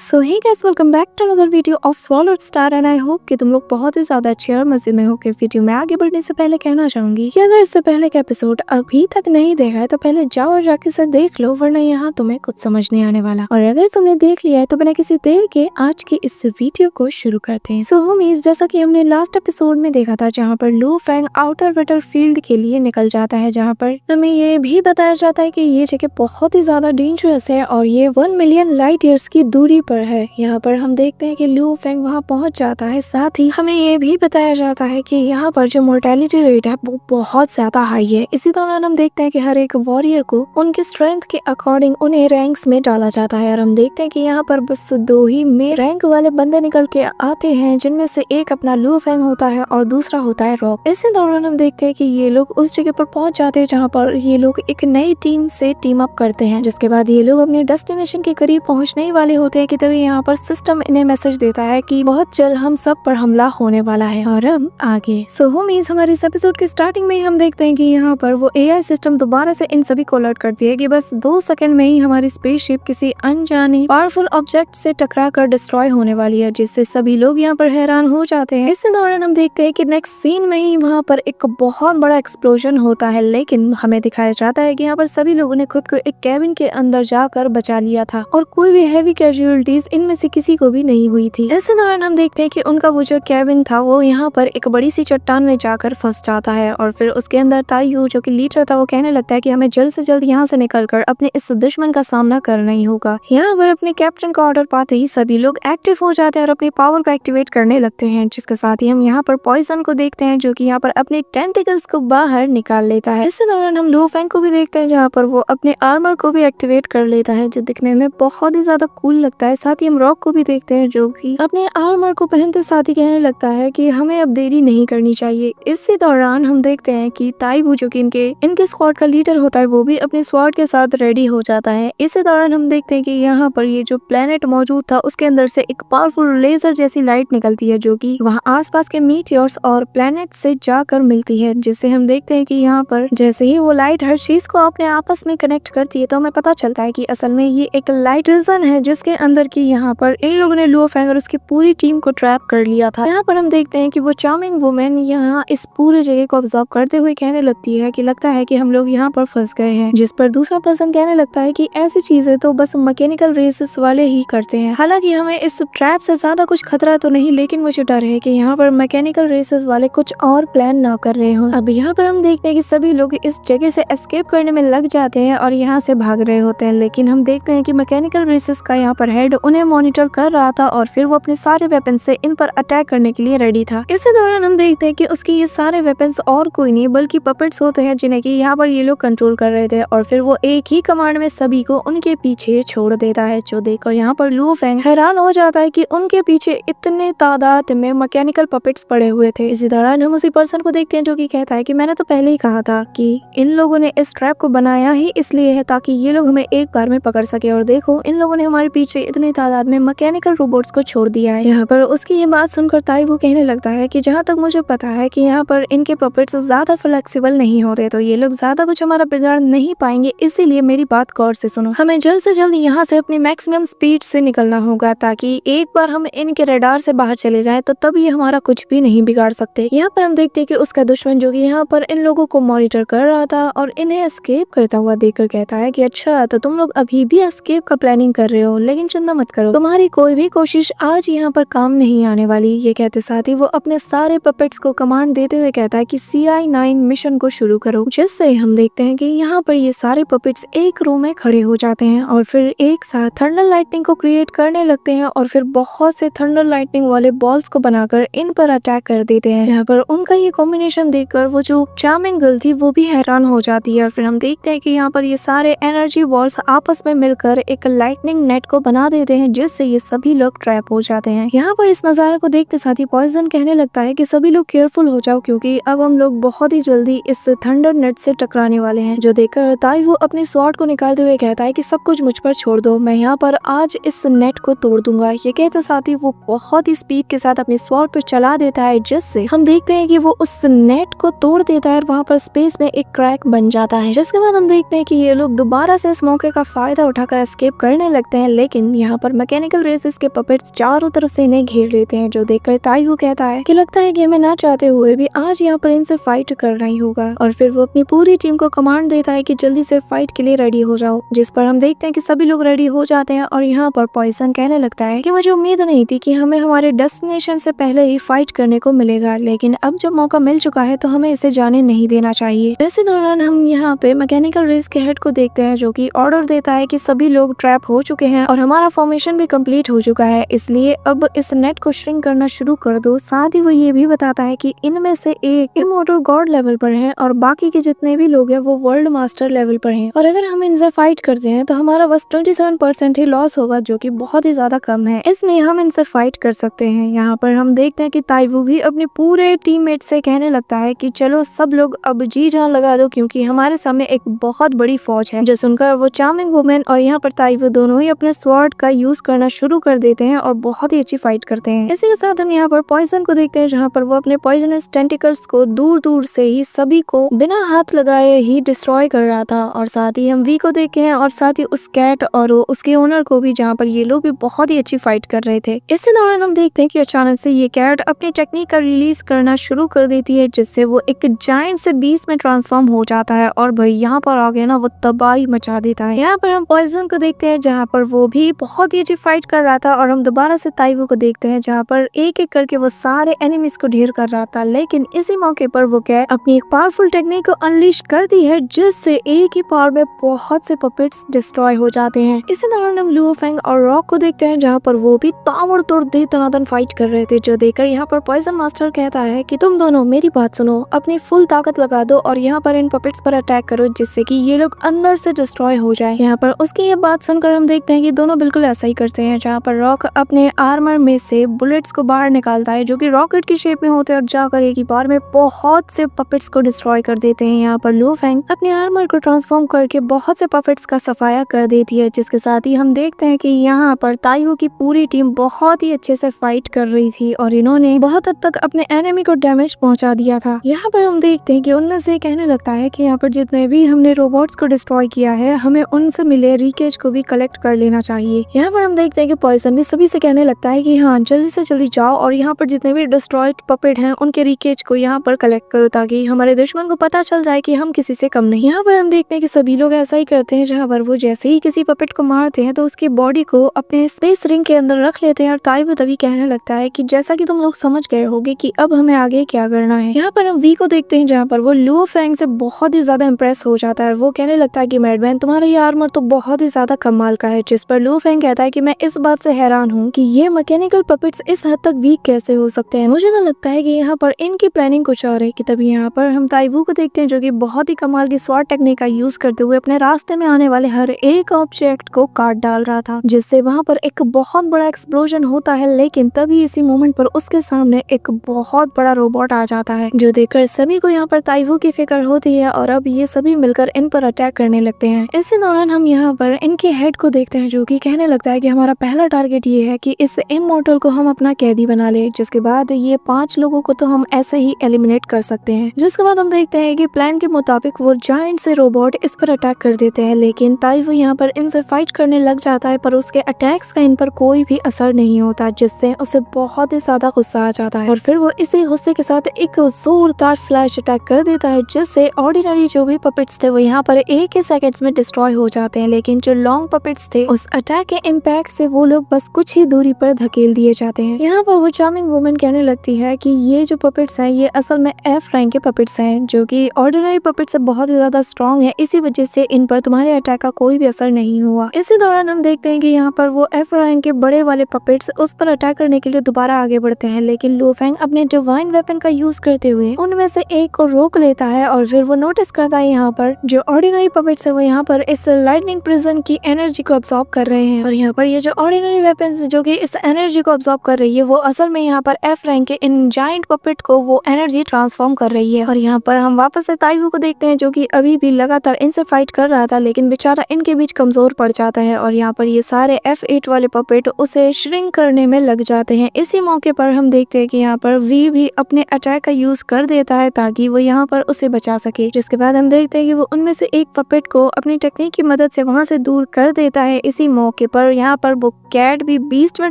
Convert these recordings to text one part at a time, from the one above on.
So hey guys, welcome back to another video of Swallowed Star and I hope कि तुम लोग बहुत ही ज्यादा अच्छे और मजे में हो। के वीडियो में आगे बढ़ने से पहले कहना चाहूंगी कि अगर इससे पहले का एपिसोड अभी तक नहीं देखा है तो पहले जाओ और जाके इसे देख लो, वरना यहाँ तुम्हें कुछ समझ नहीं आने वाला। और अगर तुमने देख लिया है तो बिना किसी देर के आज के इस वीडियो को शुरू करते हैं। सो होमीज, जैसा कि हमने लास्ट एपिसोड में देखा था जहाँ पर लू फैंग आउटर वेटर फील्ड के लिए निकल जाता है, जहाँ पर हमें ये भी बताया जाता है कि ये जगह बहुत ही ज्यादा डेंजरस है और ये 1 मिलियन लाइट ईयर्स की दूरी पर है। यहाँ पर हम देखते हैं कि लू फेंग वहाँ पहुंच जाता है। साथ ही हमें ये भी बताया जाता है कि यहाँ पर जो मोर्टेलिटी रेट है वो बहुत ज्यादा हाई है। इसी दौरान हम देखते हैं कि हर एक वॉरियर को उनके स्ट्रेंथ के अकॉर्डिंग उन्हें रैंक्स में डाला जाता है। और हम देखते हैं कि यहाँ पर बस 2 ही में रैंक वाले बंदे निकल के आते हैं, जिनमें से एक अपना लू फेंग होता है और दूसरा होता है रॉक। इसी दौरान हम देखते हैं कि ये लोग उस जगह पर पहुंच जाते हैं जहाँ पर ये लोग एक नई टीम से टीम अप करते हैं। जिसके बाद ये लोग अपने डेस्टिनेशन के करीब पहुंचने ही वाले होते हैं कि तभी यहाँ पर सिस्टम इन्हें मैसेज देता है कि बहुत जल्द हम सब पर हमला होने वाला है। और अब आगे सो होमीज, हमारे इस एपिसोड के स्टार्टिंग में ही हम देखते हैं कि यहाँ पर वो एआई सिस्टम दोबारा से इन सभी को अलर्ट करती है कि बस 2 सेकंड में ही हमारी स्पेसशिप किसी अनजाने पावरफुल ऑब्जेक्ट से टकरा कर डिस्ट्रॉय होने वाली है, जिससे सभी लोग यहाँ पर हैरान हो जाते हैं। इसी दौरान हम देखते हैं कि नेक्स्ट सीन में ही वहाँ पर एक बहुत बड़ा एक्सप्लोजन होता है, लेकिन हमें दिखाया जाता है कि यहाँ पर सभी लोगों ने खुद को एक कैबिन के अंदर जाकर बचा लिया था और कोई भी हैवी कैजुअलिटीज इनमें से किसी को भी नहीं हुई थी। इसी दौरान हम देखते हैं कि उनका वो जो कैबिन था वो यहाँ पर एक बड़ी सी चट्टान में जाकर फंस जाता है और फिर उसके अंदर ताइयू जो कि लीडर था वो कहने लगता है कि हमें जल्द से जल्द यहाँ से निकलकर अपने इस दुश्मन का सामना करना ही होगा। यहाँ पर अपने कैप्टन का ऑर्डर पाते ही सभी लोग एक्टिव हो जाते हैं और अपनी पावर को एक्टिवेट करने लगते हैं। जिसके साथ ही हम यहाँ पर पॉइजन को देखते हैं जो कि यहाँ पर अपने टेंटिकल्स को बाहर निकाल लेता है। इसी दौरान हम लू फैंग को भी देखते हैं जहाँ पर वो अपने आर्मर को भी एक्टिवेट कर लेता है, जो दिखने में बहुत ही ज्यादा कूल लगता है। साथ ही हम रॉक को भी देखते हैं जो कि अपने आर्मर को पहनते साथ ही कहने लगता है कि हमें अब देरी नहीं करनी चाहिए। इसी दौरान हम देखते हैं कि ताइवू जो कि इनके स्क्वाड का लीडर होता है वो भी अपने स्वॉर्ड के साथ रेडी हो जाता है। इसी दौरान हम देखते हैं कि यहाँ पर ये जो प्लेनेट मौजूद था उसके अंदर से एक पावरफुल लेजर जैसी लाइट निकलती है जो कि वहाँ आसपास के मीटियोर्स और प्लेनेट से जाकर मिलती है, जिससे हम देखते हैं कि यहाँ पर जैसे ही वो लाइट हर चीज को अपने आपस में कनेक्ट करती है तो हमें पता चलता है कि असल में ये एक लाइट रीजन है जिसके अंदर की यहाँ पर इन लोगों ने लू फैंग और उसकी पूरी टीम को ट्रैप कर लिया था। यहाँ पर हम देखते हैं कि वो चार्मिंग वुमेन यहाँ इस पूरे जगह को ऑब्जर्व करते हुए कहने लगती है कि लगता है कि हम लोग यहाँ पर फंस गए हैं, जिस पर दूसरा पर्सन कहने लगता है कि ऐसी चीजें तो बस मैकेनिकल रेसेस वाले ही करते हैं। हालांकि हमें इस ट्रैप से ज्यादा कुछ खतरा तो नहीं, लेकिन मुझे डर है कि यहाँ पर मैकेनिकल रेसेस वाले कुछ और प्लान ना कर रहे हो। अब यहाँ पर हम देखते हैं कि सभी लोग इस जगह से एस्केप करने में लग जाते हैं और यहाँ से भाग रहे होते हैं, लेकिन हम देखते हैं कि मैकेनिकल रेसेस का यहाँ पर हेड उन्हें मॉनिटर कर रहा था और फिर वो अपने सारे वेपन से इन पर अटैक करने के लिए रेडी था। इसी दौरान हम देखते हैं कि उसके ये सारे वेपन्स और कोई नहीं बल्कि पपेट्स होते हैं जिन्हें कि यहाँ पर ये लोग कंट्रोल कर रहे थे और फिर वो एक ही कमांड में सभी को उनके पीछे छोड़ देता है, जो देखकर यहाँ पर लू फैंग हैरान हो जाता है कि उनके पीछे इतने तादाद में मैकेनिकल पपेट्स पड़े हुए थे। इसी दौरान हम उसी पर्सन को देखते हैं जो कि कहता है कि मैंने तो पहले ही कहा था कि इन लोगों ने इस ट्रैप को बनाया ही इसलिए है ताकि ये लोग हमें एक बार में पकड़ सके, और देखो इन लोगों ने हमारे पीछे इतनी तादाद में मैकेनिकल रोबोट्स को छोड़ दिया है। यहाँ पर उसकी ये बात सुनकर ताइवू कहने लगता है कि जहाँ तक मुझे पता है कि यहाँ पर इनके पपेट्स ज्यादा फ्लेक्सिबल नहीं होते, तो ये लोग ज्यादा कुछ हमारा बिगाड़ नहीं पाएंगे, इसीलिए मेरी बात गौर से सुनो। हमें जल्द से जल्द यहाँ से अपनी मैक्सिमम स्पीड से निकलना होगा ताकि एक बार हम इनके रडार से बाहर चले जाएं तो तब ये हमारा कुछ भी नहीं बिगाड़ सकते। यहाँ पर हम देखते हैं कि उसका दुश्मन जो कि यहाँ पर इन लोगों को मॉनिटर कर रहा था और इन्हें एस्केप करता हुआ देखकर कहता है कि अच्छा, तो तुम लोग अभी भी एस्केप का प्लानिंग कर रहे हो, लेकिन चिंता मत करो, तुम्हारी कोई भी कोशिश आज यहाँ पर काम नहीं आने वाली। ये कहते साथ ही वो अपने सारे पपेट्स को कमांड देते हुए कहता है कि CI9 मिशन को शुरू करो, जिससे हम देखते हैं कि यहाँ पर ये सारे पपेट्स एक रो में खड़े हो जाते हैं और फिर एक साथ थंडर लाइटनिंग को क्रिएट करने लगते हैं और फिर बहुत से थंडर लाइटनिंग वाले बॉल्स को बनाकर इन पर अटैक कर देते हैं। यहाँ पर उनका ये कॉम्बिनेशन देखकर वो जो चार्मिंग गर्ल थी वो भी हैरान हो जाती है और फिर हम देखते हैं कि यहाँ पर ये सारे एनर्जी बॉल्स आपस में मिलकर एक लाइटनिंग नेट को बना देते हैं, जिससे ये सभी लोग ट्रैप हो जाते हैं। यहाँ पर इस नजारे को देखते साथ ही पॉइजन कहने लगता है कि सभी लोग केयरफुल हो जाओ क्योंकि अब हम लोग बहुत ही जल्दी इस थंडर नेट से टकराने वाले हैं, जो देखकर ताइवू अपने स्वॉर्ड को निकालते हुए कहता है कि सब कुछ मुझ पर छोड़ दो, मैं यहाँ पर आज इस नेट को तोड़ दूंगा। ये कहते साथ ही वो बहुत ही स्पीड के साथ अपने स्वॉर्ड पर चला देता है, जिससे हम देखते हैं कि वो उस नेट को तोड़ देता है और वहाँ पर स्पेस में एक क्रैक बन जाता है। जिसके बाद हम देखते हैं कि ये लोग दोबारा से इस मौके का फायदा उठाकर एस्केप करने लगते हैं, लेकिन यहाँ पर मैकेनिकल रेसेस के पपेट्स चारों तरफ से इन्हें घेर लेते हैं, जो देखकर ताइवू कहता है कि लगता है कि हमें ना चाहते हुए भी आज यहाँ पर इनसे फाइट करना ही होगा। और फिर वो अपनी पूरी टीम को कमांड देता है कि जल्दी से फाइट के लिए रेडी हो जाओ, जिस पर हम देखते हैं कि सभी लोग रेडी हो जाते हैं। और यहाँ पर पॉइजन कहने लगता है कि मुझे उम्मीद नहीं थी कि हमें हमारे डेस्टिनेशन से पहले ही फाइट करने को मिलेगा, लेकिन अब जब मौका मिल चुका है तो हमें इसे जाने नहीं देना चाहिए। इसी दौरान हम यहाँ पे मैकेनिकल रेस के हेड को देखते हैं, जो कि ऑर्डर देता है कि सभी लोग ट्रैप हो चुके हैं और हमारा फॉर्मेशन भी कंप्लीट हो चुका है, इसलिए अब इस नेट को श्रिंक करना शुरू कर दो। साथ ही वो ये भी बताता है कि इनमें से एक इमॉर्टल गॉड लेवल पर है और बाकी के जितने भी लोग हैं वो वर्ल्ड मास्टर लेवल पर हैं, और अगर हम इनसे फाइट करते हैं तो हमारा बस 27% ही लॉस होगा, जो कि बहुत ही ज्यादा कम है, इसलिए हम इनसे फाइट कर सकते हैं। यहाँ पर हम देखते हैं कि ताइवू भी अपने पूरे टीममेट से कहने लगता है कि चलो सब लोग अब जी जान लगा दो, क्योंकि हमारे सामने एक बहुत बड़ी फौज है। जो सुनकर वो चार्मिंग वुमेन और यहाँ पर ताइवू दोनों ही अपने स्वॉर्ड का यूज करना शुरू कर देते हैं और बहुत ही अच्छी फाइट करते हैं। इसी के साथ हम यहाँ पर पॉइजन को देखते हैं, जहाँ पर वो अपने पॉइजनस टेंटिकल्स को दूर दूर से ही सभी को बिना हाथ लगाए ही डिस्ट्रॉय कर रहा था। और साथ ही हम वी को देखते हैं और साथ ही उस कैट और उसके ओनर को भी, जहाँ पर ये लोग भी बहुत ही अच्छी फाइट कर रहे थे। इसी दौरान हम देखते हैं कि अचानक से ये कैट अपनी टेक्निक का रिलीज करना शुरू कर देती है, जिससे वो एक जायंट से बीस्ट में ट्रांसफॉर्म हो जाता है और भाई यहाँ पर आगे ना वो तबाही मचा देता है। यहाँ पर हम पॉइजन को देखते हैं, जहाँ पर वो भी बहुत ही अच्छी फाइट कर रहा था, और हम दोबारा से ताइवू को देखते हैं, जहाँ पर एक एक करके वो सारे एनिमीज को ढेर कर रहा था। लेकिन इसी मौके पर वो कैट अपनी एक पावरफुल टेक्निक को अनलीश कर दी है, जिससे एक ही पावर में बहुत से पपेट्स डिस्ट्रॉय हो जाते हैं। इसी दौरान हम लुओ फेंग और रॉक को देखते हैं, जहाँ पर वो भी ताबड़तोड़ दे दनादन फाइट कर रहे थे, जो देखकर यहाँ पर पॉइजन मास्टर कहता है कि तुम दोनों मेरी बात सुनो, अपनी फुल ताकत लगा दो और यहाँ पर इन पपेट्स पर अटैक करो, जिससे कि ये लोग अंदर से डिस्ट्रॉय हो जाए। यहाँ पर उसकी ये बात सुनकर हम देखते हैं कि दोनों बिल्कुल ऐसा ही करते हैं, जहाँ पर रॉक अपने आर्मर में से बुलेट्स को बाहर निकालता है, जो कि रॉकेट की शेप में होते हैं, और जाकर एक ही बार में बहुत से पपेट्स को डिस्ट्रॉय कर देते हैं। यहाँ पर लुओ फेंग अपने आर्मर को ट्रांसफॉर्म करके बहुत से पपेट्स का सफाया कर देती है, जिसके साथ ही हम देखते हैं कि यहाँ पर ताइवू की पूरी टीम बहुत ही अच्छे से फाइट कर रही थी और इन्होंने बहुत हद तक अपने एनिमी को डैमेज पहुंचा दिया था। यहाँ पर हम देखते हैं कि उनमें से कहने लगता है कि यहाँ पर जितने भी हमने रोबोट्स को डिस्ट्रॉय किया है, हमें उनसे मिले रिकेज को भी कलेक्ट कर लेना चाहिए। यहाँ पर हम देखते हैं कि पॉइजन भी सभी से कहने लगता है कि हाँ जल्दी से जल्दी जाओ और यहाँ पर जितने भी डिस्ट्रॉयड पपेट हैं उनके रिकेज को यहाँ पर कलेक्ट करो, ताकि हमारे दुश्मन को पता चल जाए कि हम किसी से कम नहीं। यहाँ पर हम देखते हैं कि सभी लोग ऐसा ही करते हैं, जहाँ पर वो जैसे ही किसी पपेट को मारते हैं तो उसकी बॉडी को अपने स्पेस रिंग के अंदर रख लेते हैं, और ताइवू तभी कहने लगता है कि जैसा कि तुम लोग समझ गए होगे कि अब हमें आगे क्या करना है। यहाँ पर हम वी को देखते हैं, जहाँ पर वो लुओ फेंग से बहुत ही ज्यादा इंप्रेस हो जाता है। वो कहने लगता है कि मैडमैन तुम्हारा ये आर्मर तो बहुत ही ज्यादा कमाल का है, जिस पर लुओ फेंग कहता है कि मैं इस बात से हैरान हूँ कि ये मैकेनिकल पपेट्स इस हद तक वीक कैसे हो सकते हैं। मुझे तो लगता है कि यहाँ पर इनकी प्लानिंग कुछ और है। कि तभी यहाँ पर हम ताइवू को देखते हैं, जो कि बहुत ही कमाल की स्वॉर्ड टेक्निक का यूज करते हुए अपने रास्ते में आने वाले हर एक ऑब्जेक्ट को काट डाल रहा था, जिससे वहाँ पर एक बहुत बड़ा एक्सप्लोजन होता है। लेकिन तभी इसी मोमेंट पर उसके सामने एक बहुत बड़ा रोबोट आ जाता है, जो देखकर सभी को यहाँ पर ताइवू की फिक्र होती है और अब ये सभी मिलकर इन पर अटैक करने लगते हैं। इसी दौरान हम यहाँ पर इनके हेड को देखते हैं, जो कि कहने लगता है कि हमारा पहला टारगेट ये है कि इस इमॉर्टल को हम अपना कैदी बना ले, जिसके बाद ये 5 लोगों को तो हम ऐसे ही एलिमिनेट कर सकते हैं। जिसके बाद हम देखते हैं कि प्लान के मुताबिक वो जायंट से रोबोट इस पर अटैक कर देते हैं, लेकिन ताइवू यहाँ पर इनसे फाइट करने लग जाता है, पर उसके अटैक्स का इन पर कोई भी असर नहीं होता, जिससे उसे बहुत ही ज्यादा गुस्सा आ जाता है और फिर वो इसी गुस्से के साथ एक जोरदार स्लैश अटैक कर देता है, जिससे ऑर्डिनरी जो भी पपेट्स थे वो यहाँ पर एक ही सेकंड्स में डिस्ट्रॉय हो जाते हैं। लेकिन जो लॉन्ग पपेट्स थे उस अटैक के इम्पैक्ट से वो लोग बस कुछ ही दूरी पर धकेल दिए जाते हैं। यहाँ पर वो चार्मिंग वुमन कहने लगती है कि ये जो पपेट्स हैं ये असल में एफ रैंक के पपेट्स हैं, जो कि ऑर्डिनरी पपेट्स से बहुत ही ज्यादा स्ट्रॉन्ग है, इसी वजह से इन पर तुम्हारे अटैक का कोई भी असर नहीं हुआ। इसी दौरान हम देखते हैं कि यहाँ पर वो एफ रैंक के बड़े वाले पपेट्स उस पर अटैक करने के लिए दोबारा आगे बढ़ते हैं, लेकिन लुओ फेंग अपने डिवाइन वेपन का यूज करते हुए उनमें से एक को रोक लेता है और फिर वो नोटिस करता है यहाँ पर जो ऑर्डिनरी पपेट्स है वो यहाँ पर इस लाइटनिंग प्रिजन की एनर्जी को अब्सॉर्ब कर रहे हैं, और यहाँ पर ये जो ऑर्डिनरी वेपन्स जो कि इस एनर्जी को अब्सॉर्ब कर रही है वो असल में यहाँ पर एफ रैंक के इन जायंट पपेट को वो एनर्जी ट्रांसफॉर्म कर रही है। और यहाँ पर हम वापस से ताइवू को देखते हैं, जो कि अभी भी लगातार इनसे फाइट कर रहा था, लेकिन बेचारा इनके बीच कमजोर पड़ जाता है और यहाँ पर ये सारे F8 वाले पपेट उसे श्रिंक करने में लग जाते हैं। इसी मौके पर हम देखते हैं कि यहाँ पर वी भी अपने अटैक का यूज कर देता है ताकि वो यहाँ पर उसे बचा सके, जिसके बाद हम देखते हैं कि वो उनमें से एक पपेट को अपनी टेक्निक की मदद से वहां से दूर कर देता है। इसी मौके पर यहाँ पर वो कैट भी बीस्ट में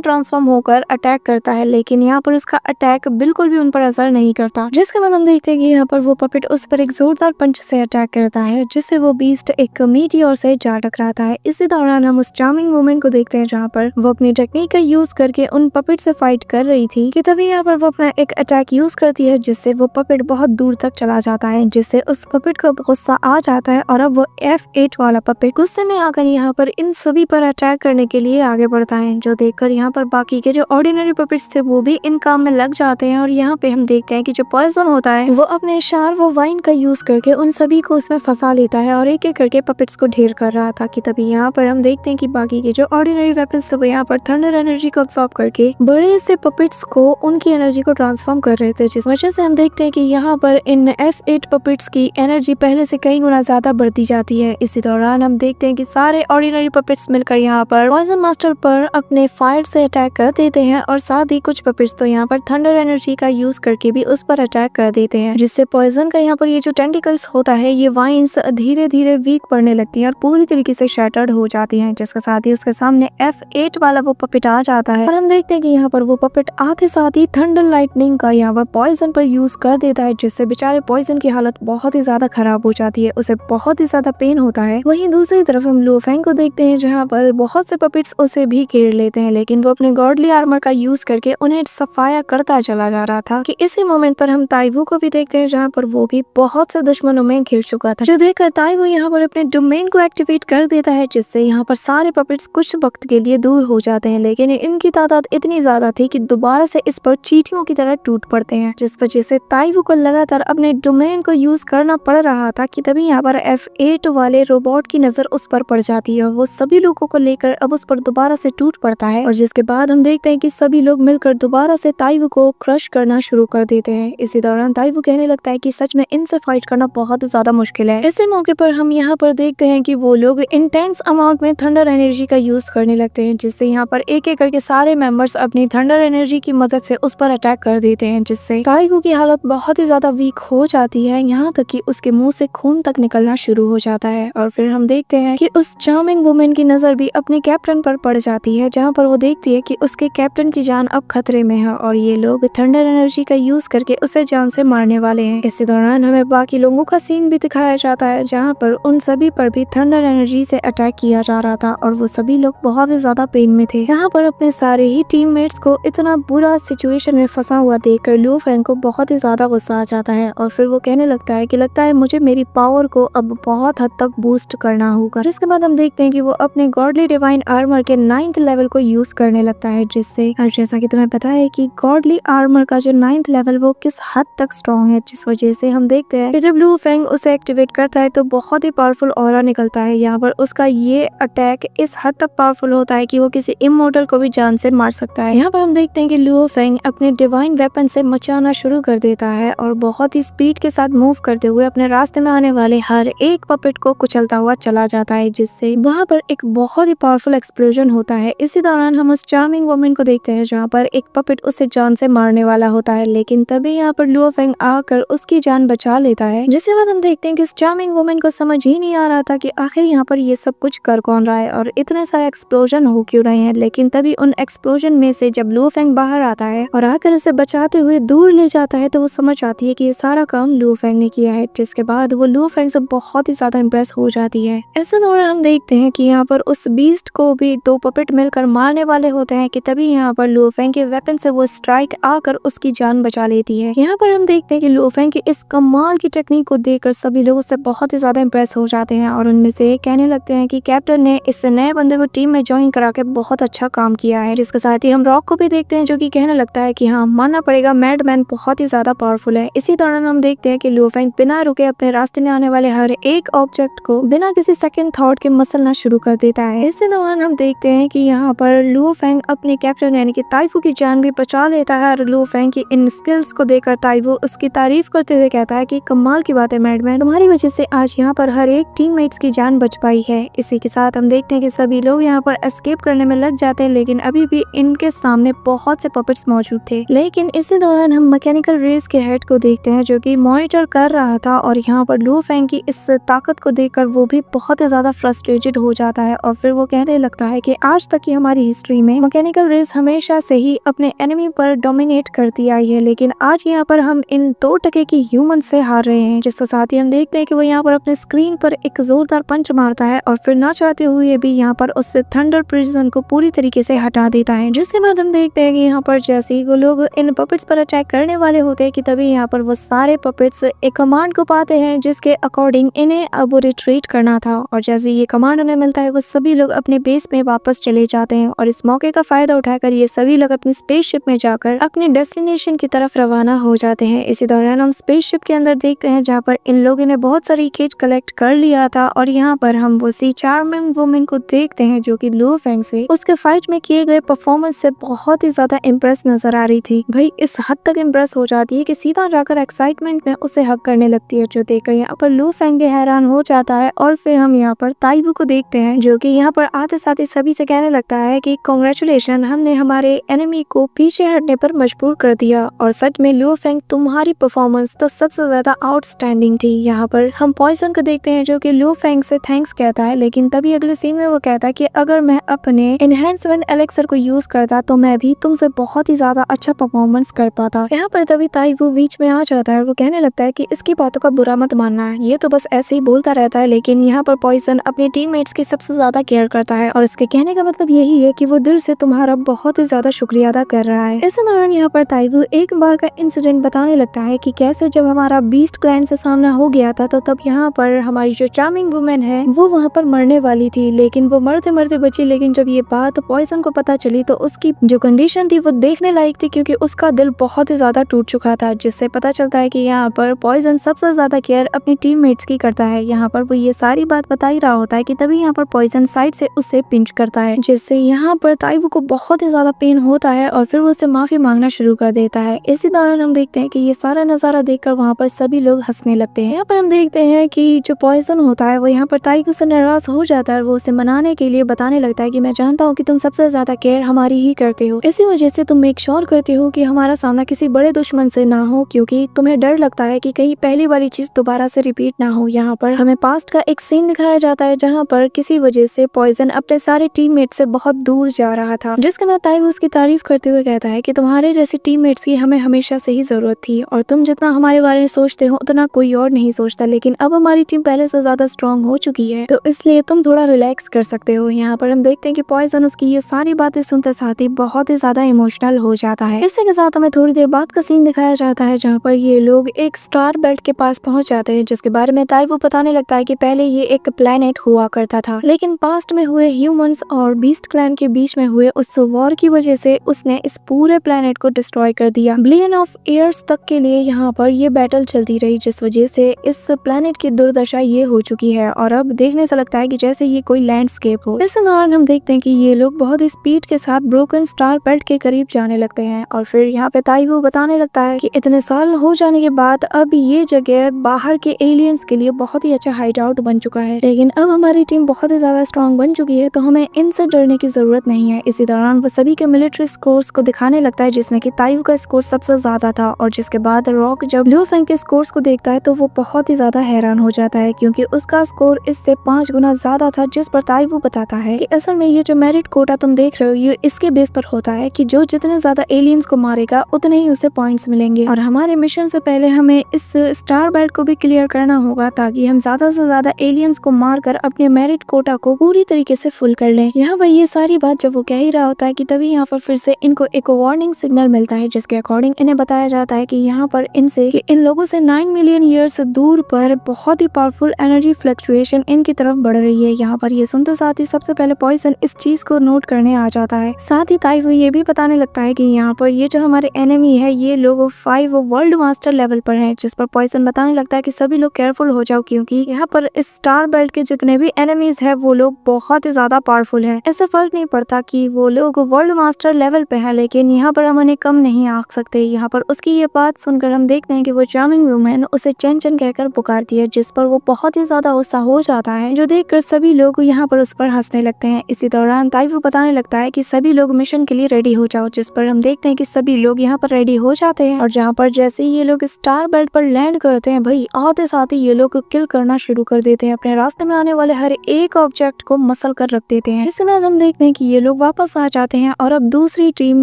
ट्रांसफॉर्म होकर अटैक करता है, लेकिन यहाँ पर उसका अटैक बिल्कुल भी उन पर असर नहीं करता। जिसके बाद हम देखते हैं कि यहाँ पर वो पपेट उस पर एक जोरदार पंच से अटैक करता है, जिससे वो बीस्ट एक मीटियोर से जा टकराता है। इसी दौरान हम उस चार्मिंग वुमन को देखते हैं जहाँ पर वो अपनी टेक्निक का यूज करके उन पपेट से फाइट कर रही थी कि तभी यहाँ पर वो अपना एक अटैक यूज करती है, जिससे वो पपेट बहुत दूर तक चला जाता है, जिससे उस पपेट को गुस्सा आ जाता है और अब वो F8 वाला पपेट गुस्से में आकर यहाँ पर इन सभी पर अटैक करने के लिए आगे बढ़ता है, जो देखकर यहाँ पर बाकी के जो ऑर्डिनरी पपेट्स थे वो भी इन काम में लग जाते हैं। और यहाँ पे हम देखते हैं कि जो पॉइजन होता है वो अपने शार्प वाइन का यूज करके उन सभी को उसमें फंसा लेता है और एक एक करके पपेट्स को ढेर कर रहा था कि तभी यहाँ पर हम देखते हैं कि बाकी के जो ऑर्डिनरी वेपन्स थे वो यहाँ पर थंडर एनर्जी को अब्सॉर्ब करके बड़े से पपेट्स को उनकी एनर्जी को ट्रांसफॉर्म कर रहे थे, जिस वजह से हम देखते हैं कि यहाँ पर इन F8 पपेट्स की एनर्जी पहले से कई गुना ज्यादा बढ़ती जाती है। इसी दौरान हम देखते हैं कि सारे ऑर्डिनरी पपेट्स मिलकर यहाँ पर पॉइजन मास्टर पर अपने फायर से अटैक कर देते हैं और साथ ही कुछ पपेट्स तो यहाँ पर थंडर एनर्जी का यूज करके भी उस पर अटैक कर देते हैं, जिससे पॉइजन का यहाँ पर ये जो टेंटिकल्स होता है ये वाइन्स धीरे धीरे वीक पड़ने लगती है और पूरी तरीके से शैटर्ड हो जाती है, जिसके साथ ही उसके सामने F8 वाला वो पपेट आ जाता है और हम देखते हैं कि यहाँ पर वो पपेट आते साथ ही थंडर लाइटनिंग का यहाँ पर पॉइजन पर यूज कर देता है, जिससे बेचारे पॉइजन की हालत बहुत ही ज्यादा खराब हो जाती है, उसे बहुत ही ज्यादा पेन होता है। वहीं दूसरी तरफ हम लू फेंग को देखते हैं जहाँ पर बहुत से पपेट्स उसे भी घेर लेते हैं, लेकिन वो अपने गॉडली आर्मर का यूज करके उन्हें सफाया करता चला जा रहा था कि इसी मोमेंट पर हम ताइवू को भी देखते हैं जहाँ पर वो भी बहुत से दुश्मनों में घिर चुका था, जो देखकर ताइवू यहाँ पर अपने डोमेन को एक्टिवेट कर देता है, जिससे यहाँ पर सारे पपेट्स कुछ वक्त के लिए दूर हो जाते हैं, लेकिन इनकी तादाद इतनी ज्यादा थी कि दोबारा से इस पर चींटियों की तरह टूट पड़ते हैं, जिस वजह से ताइवू को लगातार अपने डोमेन को यूज करना पड़ रहा था कि तभी यहाँ पर F8 वाले रोबोट की नजर उस पर पड़ जाती है और वो सभी लोगों को लेकर अब उस पर दोबारा से टूट पड़ता है। और जिसके बाद हम देखते हैं कि सभी लोग मिलकर दोबारा से ताइवू को क्रश करना शुरू कर देते हैं। इसी दौरान ताइवू कहने लगता है कि सच में इनसे फाइट करना बहुत ज्यादा मुश्किल है। इसी मौके पर हम यहाँ पर देखते हैं कि वो लोग इंटेंस अमाउंट में थंडर एनर्जी का यूज करने लगते हैं, जिससे यहाँ पर एक एक करके सारे मेंबर्स अपनी थंडर एनर्जी की मदद से उस पर अटैक कर देते हैं, जिससे ताइवू की हालत बहुत ही ज्यादा वीक हो जाती है, यहाँ तक कि उसके मुंह से खून तक निकलना शुरू हो जाता है। और फिर हम देखते हैं कि उस चार्मिंग वुमेन की नजर भी अपने कैप्टन पर पड़ जाती है, जहाँ पर वो देखती है कि उसके कैप्टन की जान अब खतरे में है और ये लोग थंडर एनर्जी का यूज करके उसे जान से मारने वाले हैं। इसी दौरान हमें बाकी लोगों का सीन भी दिखाया जाता है, जहाँ पर उन सभी पर भी थंडर एनर्जी से अटैक किया जा रहा था और वो सभी लोग बहुत ही ज्यादा पेन में थे। यहाँ पर अपने सारे ही टीममेट्स को इतना बुरा सिचुएशन में फंसा हुआ देखकर लू फेंग को बहुत ही ज्यादा गुस्सा आ जाता है और फिर वो कहने लगता है कि लगता है मुझे मेरी पावर को अब बहुत हद तक बूस्ट करना होगा। जिसके बाद हम देखते हैं कि वो अपने गॉडली डिवाइन आर्मर के 9th लेवल को यूज करने लगता है, जिससे जैसा कि तुम्हें पता है कि गॉडली आर्मर का जो 9th लेवल वो किस हद तक स्ट्रॉन्ग है, जिस वजह से हम देखते हैं कि जब लू फेंग उसे एक्टिवेट करता है तो बहुत ही पावरफुल ऑरा निकलता है। यहाँ पर उसका ये अटैक इस हद तक पावरफुल होता है कि वो किसी इमोर्टल को भी जान से मार सकता है। यहाँ पर हम देखते हैं कि लू फेंग अपने डिवाइन वेपन से मचाना शुरू कर देता है और बहुत ही स्पीड के साथ मूव करते हुए अपने रास्ते में आने वाले हर एक पपेट को कुचलता हुआ चला जाता है, जिससे वहाँ पर एक बहुत ही पावरफुल एक्सप्लोजन होता है। इसी दौरान हम उस चार्मिंग वुमन को देखते हैं जहाँ पर एक पपेट उसे जान से मारने वाला होता है, लेकिन तभी यहाँ पर लू फेंग आकर उसकी जान बचा लेता है। जिसके बाद हम देखते हैं कि इस चार्मिंग वुमन को समझ ही नहीं आ रहा था कि आखिर यहाँ पर ये सब कुछ कर कौन रहा है और इतने सारे एक्सप्लोजन हो क्यों रहे हैं। लेकिन तभी उन एक्सप्लोजन में से जब लू फेंग बाहर आता है और आकर उसे बचाते हुए दूर ले जाता है तो वो समझ आती है कि ये सारा काम लू फेंग ने किया है, जिसके बाद वो लू फेंग से बहुत ही ज्यादा इम्प्रेस हो जाती है। ऐसे दौरान हम देखते हैं कि यहाँ पर उस बीस्ट को भी 2 पपेट मिलकर मारने वाले होते हैं कि तभी यहाँ पर लू फेंग के वेपन से वो स्ट्राइक आकर उसकी जान बचा लेती है। यहाँ पर हम देखते हैं कि लू फेंग की इस कमाल की टेक्निक को देखकर सभी लोग उससे बहुत ही ज्यादा इम्प्रेस हो जाते हैं और उनमें से कहने लगते हैं कि कैप्टन ने इस नए बंदे को टीम में ज्वाइन करा के बहुत अच्छा काम किया है। जिसके साथ ही हम रॉक को भी देखते हैं जो कि कहने लगता है कि हाँ मानना पड़ेगा मैडमैन बहुत ही ज्यादा पावरफुल है। इसी दौरान हम देखते हैं कि लू फेंग बिना रुके अपने रास्ते में आने वाले हर एक ऑब्जेक्ट को बिना किसी सेकंड थॉट के मसलना शुरू कर देता है। इसी दौरान हम देखते हैं कि यहाँ पर लू फेंग अपने कैप्टन यानी कि ताइफू की जान भी बचा लेता है और लू फेंग की इन स्किल्स को देखकर ताइफू उसकी तारीफ करते हुए कहता है कि कमाल की बात है मैडमैन, तुम्हारी वजह से आज यहाँ पर हर एक टीममेट्स की जान बच पाई है। इसी के साथ हम देखते हैं कि सभी लोग यहाँ पर एस्केप करने में लग जाते हैं, लेकिन अभी भी इनके सामने बहुत से पपेट्स मौजूद थे। लेकिन इसी दौरान हम मैकेनिकल रेस के हेड को देखते हैं जो कि मॉनिटर कर रहा था और यहाँ पर लू फेंग की इस ताकत को देखकर वो भी बहुत ही ज्यादा फ्रस्ट्रेटेड हो जाता है और फिर वो कहने देने लगता है कि आज तक की हमारी हिस्ट्री में मैकेनिकल रेस हमेशा से ही अपने एनिमी पर डोमिनेट करती आई है, लेकिन आज यहाँ पर हम इन 2% की ह्यूमन से हार रहे हैं। जिसके साथ ही हम देखते हैं कि वो यहाँ पर अपने स्क्रीन पर एक जोरदार पंच मारता है और फिर ना चाहते हुए भी यहाँ पर उससे थंडर प्रिजन को पूरी तरीके से हटा देता है। जिसके बाद हम देखते हैं कि यहाँ पर जैसे ही वो लोग इन पपेट्स पर अटैक करने वाले होते हैं कि तभी यहाँ पर वो सारे पपेट्स एक कमांड को पाते हैं जिसके अकॉर्डिंग इन्हें अब रिट्रीट करना था। और जैसे ये कमांड उन्हें मिलता है वो सभी लोग अपने बेस में वापस चले जाते हैं और इस मौके का फायदा उठाकर ये सभी लोग अपनी स्पेसशिप में जाकर अपने डेस्टिनेशन की तरफ रवाना हो जाते हैं। इसी दौरान हम स्पेसशिप के अंदर देखते हैं जहाँ पर इन लोगों ने बहुत सारी केज कलेक्ट कर लिया था और यहाँ पर हम वो सी चार्मिंग वुमेन को देखते हैं जो कि लू फेंग से उसके फाइट में किए गए परफॉर्मेंस से बहुत ही ज्यादा इम्प्रेस नजर आ रही थी। भाई इस हद तक इम्प्रेस हो जाती है कि सीधा जाकर एक्साइटमेंट में उसे हक करने लगती है, जो देखकर यहाँ पर लू फेंग हैरान हो जाता है। और फिर हम यहाँ पर ताइवू को देखते हैं जो कि यहाँ पर आते साथ ही सभी से कहने लगता है कि कांग्रेचुलेशन, हमने हमारे एनिमी को पीछे हटने पर मजबूर कर दिया। और सच में लू फेंग तुम्हारी परफॉर्मेंस तो सबसे ज्यादा आउटस्टैंडिंग थी। यहाँ पर हम पॉइजन को देखते हैं जो कि लू फेंग से थैंक्स कहता है, लेकिन तभी अगले सीन में वो कहता है कि अगर मैं अपने एनहांसमेंट एलेक्सर को यूज करता तो मैं भी तुमसे बहुत ही ज्यादा अच्छा परफॉर्मेंस कर पाता। यहाँ पर तभी ताइवू बीच में आ जाता है, वो कहने लगता है कि इसकी बातों का बुरा मत मानना है, ये तो बस ऐसे ही बोलता रहता है। लेकिन यहाँ पर पॉइजन अपने टीममेट्स की सबसे ज्यादा केयर करता है और इसके कहने का मतलब यही है कि वो दिल से तुम्हारा बहुत ही ज्यादा शुक्रिया अदा कर रहा है। इस दौरान यहाँ पर ताइवू एक बार का इंसिडेंट बताने लगता है कि कैसे जब हमारा बीस्ट क्लैन से सामना हो गया था तो तब यहाँ पर हमारी जो चार्मिंग वुमेन है वो वहाँ पर मरने वाली थी, लेकिन वो मरते मरते बची। लेकिन जब ये बात पॉइजन को पता चली तो उसकी जो कंडीशन थी वो देखने लायक थी, क्योंकि उसका दिल बहुत ही ज्यादा टूट चुका था। जिससे पता चलता है कि यहाँ पर पॉइजन सबसे ज्यादा केयर अपनी टीममेट्स की करता है। यहाँ पर वो ये सारी बात बता ही रहा होता है कि तभी यहाँ पर पॉइजन साइड से उसे पिंच करता है, जिससे यहाँ पर ताइवू को बहुत ही ज्यादा पेन होता है और फिर वो उससे माफी मांगना शुरू कर देता है। इसी दौरान हम देखते हैं कि ये सारा नजारा देखकर वहाँ पर सभी लोग हंसने लगते हैं। यहाँ पर हम देखते हैं कि जो पॉइजन होता है वो यहाँ पर ताइवू से नाराज हो जाता है। वो उसे मनाने के लिए बताने लगता है कि मैं जानता हूँ कि तुम सबसे ज्यादा केयर हमारी ही करते हो, इसी वजह से तुम मेक श्योर करते हो कि हमारा सामना किसी बड़े दुश्मन से ना हो, क्योंकि तुम्हें डर लगता है कि कहीं पहली वाली चीज दोबारा से रिपीट ना हो। यहाँ पर हमें पास्ट का एक सीन दिखाया जाता है जहाँ पर किसी वजह से पॉइजन अपने सारे टीममेट से बहुत दूर जा रहा था, जिसके बाद ताइवू उसकी तारीफ करते हुए कहता है कि तुम्हारे जैसे टीममेट्स की हमें हमेशा से ही जरूरत थी और तुम जितना हमारे बारे में सोचते हो उतना कोई और नहीं सोचता, लेकिन अब हमारी टीम पहले से ज्यादा स्ट्रांग हो चुकी है तो इसलिए तुम थोड़ा रिलैक्स कर सकते हो। यहाँ पर हम देखते हैं कि पॉइजन उसकी ये सारी बातें सुनते साथ ही बहुत ही ज्यादा इमोशनल हो जाता है। इसी के साथ हमें थोड़ी देर बाद का सीन दिखाया जाता है जहाँ पर ये लोग एक स्टार बेल्ट के पास पहुंच जाते हैं, जिसके बारे में ताइवू बताने लगता है कि पहले ये एक प्लेनेट हुआ करता था, लेकिन पास्ट में हुए ह्यूमंस और बीस्ट क्लैन के बीच में हुए उस वॉर की वजह से उसने इस पूरे प्लेनेट को डिस्ट्रॉय कर दिया। बिलियन ऑफ ईयर्स तक के लिए यहाँ पर ये बैटल चलती रही, जिस वजह से इस प्लेनेट की दुर्दशा ये हो चुकी है और अब देखने से लगता है कि जैसे ये कोई लैंडस्केप हो। इस दौरान हम देखते हैं कि ये लोग बहुत ही स्पीड के साथ ब्रोकन स्टार बेल्ट के करीब जाने लगते हैं और फिर यहाँ पे ताइवू बताने लगता है कि इतने साल हो जाने के बाद अब ये जगह बाहर के एलियंस के लिए बहुत ही अच्छा हाइड आउट बन चुका है, लेकिन अब हमारी टीम बहुत ही ज्यादा स्ट्रांग बन चुकी है तो हमें इनसे डरने की जरूरत नहीं है। इसी दौरान वो सभी के मिलिट्री स्कोर्स को दिखाने लगता है, जिसमें कि ताइवू का स्कोर सबसे ज्यादा था और जिसके बाद रॉक जब लू फेंग के स्कोर्स को देखता है तो वो बहुत ही ज्यादा हैरान हो जाता है, क्योंकि उसका स्कोर इससे 5 गुना ज्यादा था। जिस पर ताइवू बताता है कि असल में ये जो मेरिट कोटा तुम देख रहे हो ये इसके बेस पर होता है कि जो जितने ज्यादा एलियंस को मारेगा उतने ही उसे पॉइंट्स मिलेंगे और हमारे मिशन से पहले हमें इस स्टार बेल्ट को भी क्लियर करना होगा ताकि हम ज्यादा से ज्यादा एलियंस को मारकर अपने मेरिट कोटा को पूरी तरीके से फुल कर लें। यहाँ पर ये सारी बात जब वो कह ही रहा होता है कि तभी यहाँ पर फिर से इनको एक वार्निंग सिग्नल मिलता है, जिसके अकॉर्डिंग इन्हें बताया जाता है कि यहाँ पर इनसे कि इन लोगों से 9 मिलियन ईयर्स दूर पर बहुत ही पावरफुल एनर्जी फ्लक्चुएशन इनकी तरफ बढ़ रही है। यहाँ पर ये सुनते साथ ही सबसे पहले पॉइजन इस चीज को नोट करने आ जाता है। साथ ही ताइवू ये भी बताने लगता है कि यहाँ पर ये जो हमारे एनिमी है ये लोग 5 वर्ल्ड मास्टर लेवल पर हैं, जिस पर पॉइजन बताने लगता है कि सभी लोग केयरफुल हो जाओ, क्योंकि यहाँ पर इस स्टार बेल्ट के जितने भी एनिमीज है वो लोग बहुत ही ज्यादा पावरफुल हैं। ऐसा फर्क नहीं पड़ता कि वो लोग वर्ल्ड मास्टर लेवल पे है, लेकिन यहाँ पर हम उन्हें कम नहीं आंक सकते। यहाँ पर उसकी ये बात सुनकर हम देखते हैं कि वो चार्मिंग वुमेन उसे चैन चैन कहकर पुकारती है, जिस पर वो बहुत ही ज्यादा गुस्सा हो जाता है, जो देखकर सभी लोग यहाँ पर उस पर हंसने लगते हैं। इसी दौरान ताइवू बताने लगता है कि सभी लोग मिशन के लिए रेडी हो जाओ, जिस पर हम देखते हैं कि सभी लोग यहाँ पर रेडी हो जाते हैं और जहाँ पर जैसे ही ये लोग स्टार बेल्ट पर लैंड करते हैं भाई आते साथ ही ये लोग किल करना शुरू कर देते हैं। अपने रास्ते में आने वाले हर एक ऑब्जेक्ट को मसल कर रख देते हैं। इसके बाद हम देखते हैं कि ये लोग वापस आ जाते हैं और अब दूसरी टीम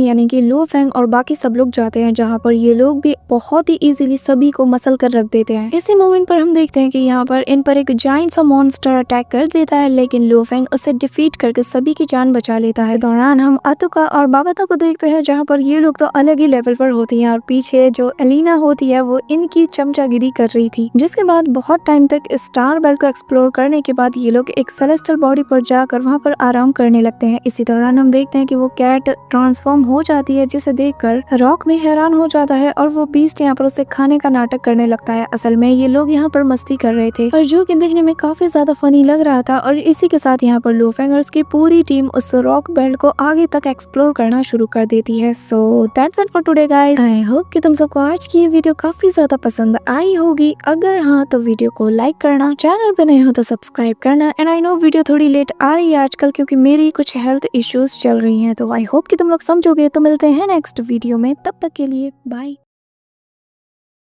यानी कि लो फेंग और बाकी सब लोग जाते हैं, जहाँ पर ये लोग भी बहुत ही इजीली सभी को मसल कर रख देते हैं। इसी मोमेंट पर हम देखते हैं कि यहाँ पर इन पर एक जाइंट सा मॉन्स्टर अटैक कर देता है, लेकिन लो फेंग उसे डिफीट करके सभी की जान बचा लेता है। दौरान हम अतुका और बाबाता को देखते हैं, जहाँ पर ये लोग तो अलग ही लेवल पर होती हैं और पीछे जो एलिना होती है वो इनकी चमचागिरी कर रही थी। जिसके बाद बहुत टाइम तक स्टार बेल्ट को एक्सप्लोर करने के बाद ये लोग एक सेलेस्टियल बॉडी पर जाकर वहाँ पर आराम करने लगते हैं। इसी दौरान हम देखते हैं कि वो कैट ट्रांसफॉर्म हो जाती है, जिसे देखकर रॉक भी हैरान हो जाता है और वो बीस्ट यहाँ पर उसे खाने का नाटक करने लगता है। असल में ये लोग यहाँ पर मस्ती कर रहे थे और जो कि देखने में काफी ज्यादा फनी लग रहा था। और इसी के साथ यहाँ पर लो फेंग और उसकी पूरी टीम उस रॉक बेल्ट को आगे तक एक्सप्लोर करना शुरू कर देती है। So that's it for today guys. I hope कि तुम सबको आज की ये वीडियो काफी ज्यादा पसंद आई होगी। अगर हाँ तो वीडियो को लाइक करना, चैनल पे नए हो तो सब्सक्राइब करना। एंड आई नो वीडियो थोड़ी लेट आ रही है आजकल क्योंकि मेरी कुछ हेल्थ इश्यूज चल रही हैं, तो आई होप कि तुम लोग समझोगे। तो मिलते हैं नेक्स्ट वीडियो में, तब तक के लिए बाय।